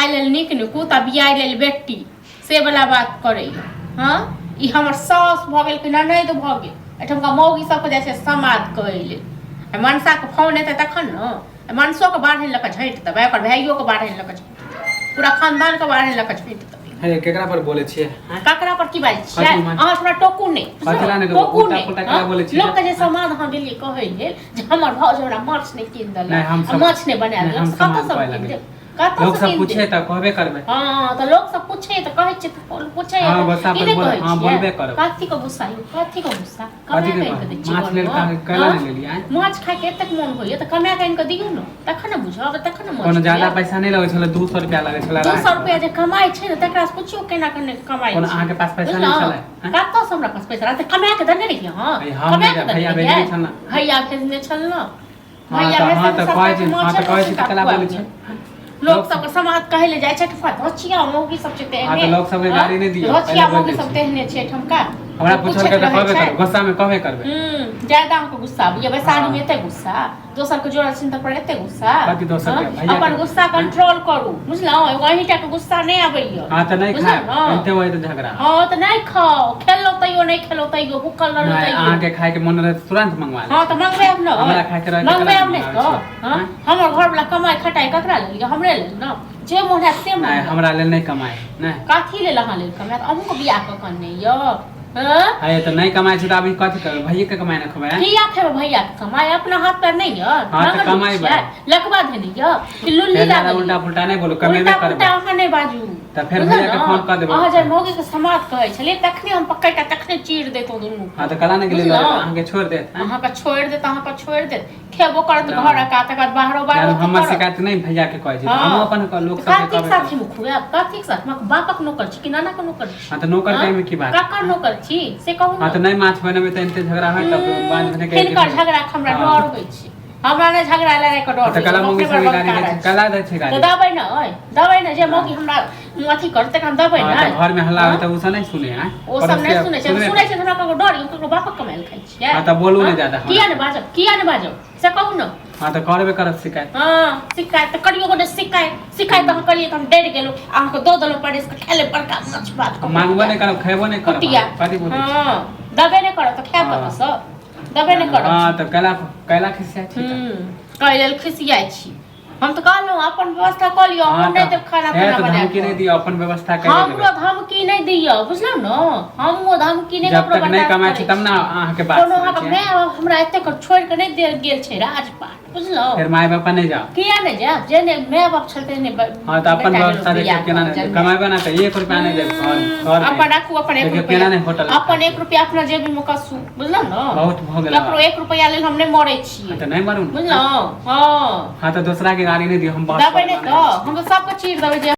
खाए लेल निक निकू तब बियाह लेल बेटी से वाला बात करे। हाँ ई हमर सास भ गेल कि ननद भ गेल एठमका मौगी सबके जाइ छै समाद कहै लेल। मनसा के फोन एतै तखन न मनसो के बाढ़ लऽ कऽ झैंट देबै ओकर भाइयो के बाढ़ लऽ कऽ पूरा खानदान के बाढ़ लऽ कऽ झैंट देबै। हे केकरा पर बोले छियै ककरा पर की बात छियै अहाँ थोड़ा टोकू नै टोकू नै लोक के जे समाद अहाँ गेलियै कहै लेल जे हमर भौज हमरा माछ नै कीन देलक माछ नै बना देलक कतऽ सब कीन देब लोग सब पूछे त कहबे करबे। हां त लोग सब पूछे त कहै छै पूछे हां बस अपन बोल हां बोलबे करब काथी को गुस्सा काथी को गुस्सा कमाय के दै छी माछ लेल कला नै लेलियै माछ खाय के एतेक मन होइए त कमाय के दियौ न तखन न बुझब तखन न कोनो ज्यादा पैसा नै लगै छले 200 रुपया लगै छले 200 रुपया जे कमाई छै न तकरा से पूछियो केना केना कमाई कोनो अहाँ के पास पैसा नै छले कतौ से हमरा पास पैसा रहते कमाय के देने रहिए। हां कमाय के भैया भेजने छल न भैया भेजने छल न भैया हां त कहै छै कला बोलै छै लोग सब समाज कहे ले जाय छै रचिया मौगी सब छै तेहने। हां त लोग सब के गाड़ी नै दियो रचिया मौगी सब तेहने छै ठमका हमरा पूछल के त कहबे करब गुस्सा में कहबे करबे। ज्यादा हमको गुस्सा ये वैसाली में एते गुस्सा दोसर के जोड़ा चिंता पर एते गुस्सा बाकी दोसर के भैया अपन गुस्सा कंट्रोल करू बुझलौ वहीटा के गुस्सा नै आबैया। हां त नै खाए एते होय त झगड़ा हां त नै खाओ खेलो तइयो नै खेलो तइयो भूखल रहलो तइयो अहाँ के खाए के मन रहे तुरंत मंगवा ले। हां त मंगवे अब न हमरा खाए के रहे मंगवे अब नै तो हां हमर घर वाला कमाई खटाई ककरा ले लिया हमरे ले न जे मोहरा से नै हमरा ले नै कमाई नै काथी ले लहा ले कमाई अहू को बियाह क कने यो हां आए त नै कमाई छै त अभी कथि करब भैया के कमाई न खबे किया खेब भैया के कमाई अपना हाथ पर नै य हां त कमाई बा लकवा देनी य कि लुल्ली ला उल्टा पुल्टा नै बोलू कमेबे करब उल्टा अहाँ नै बाजू त फिर भैया के फोन कर देबो अहाँ जे मौगी के समाद कहै छलिए तखने हम पकड़ के तखने चीर देतो दुनू। हां त कला नै गेले अहाँ के छोड़ दे अहाँ का छोड़ दे खेबो करत घर का तक बाहरो बाहरो हम शिकायत नै भैया के कहै छै हम अपन लोग सब के कहबे साथी मुखुए अब काथी साथ मक बापक नौकर छी कि नाना के नौकर छी। हां त नौकर के में की बात काका नौकर छी से कहू हां त नै माछ बनेबे त एते झगड़ा होय त बाद में के किनकर झगड़ा हमरा डर होय छी हमरा नै झगड़ा लड़ाई के डर त कला मौगी से गाड़ी दे छै कला दे छै गाड़ी त दबै न जे मौगी हमरा अथी करते हम दबै न घर में हल्ला होय त उ सब नै सुने हैं ओ सब नै सुने छै हमरा ककरो डर ककरो बापक कमाइल खाइ छियै। हां त बोलू नै ज्यादा किया नै बाजब से कहू न हां त करबे करब शिकायत। हां शिकायत त करियो गोटे शिकायत हम करिए त हम डर गेलो अहाँ को दो दलो पड़े के खेले बड़का माछ बात को मांगबो नै करब खेबो नै करब कथि बोलै छी। हां दबे नै करब त खाब कत स दबे नै करब। हां त कैला खिसिया छी कैल खिसिया छी हम त कहलौ अपन व्यवस्था क लियो हम नै देब खाना पीना बना धमकी नै दियो अपन व्यवस्था कर हमरो धमकी नै दियो बुझलौ न हमो धमकी नै जब तक नै कमाय छी तब ना अहाँ के बात कोनो हमरा एते कर छोड़ के नै देल गेल छै राजपाट बुझलौ फिर माय बाप नै जाओ किया नै जा जे ने माय बाप छलते ने। हां त अपन व्यवस्था देख केना नै कमाबे ना त 1 रुपया नै देब घर अपन राखू अपन 1 रुपया केना नै होटल अपन 1 रुपया अपना जेब में कसू बुझलौ न बहुत भ गेल ककरो 1 रुपया लेल हम नै मरै छी त नै मरू बुझलौ। हां हां त दूसरा के गाड़ी नै दियो हम बात दबै नै त हम सब के चीर देबै जे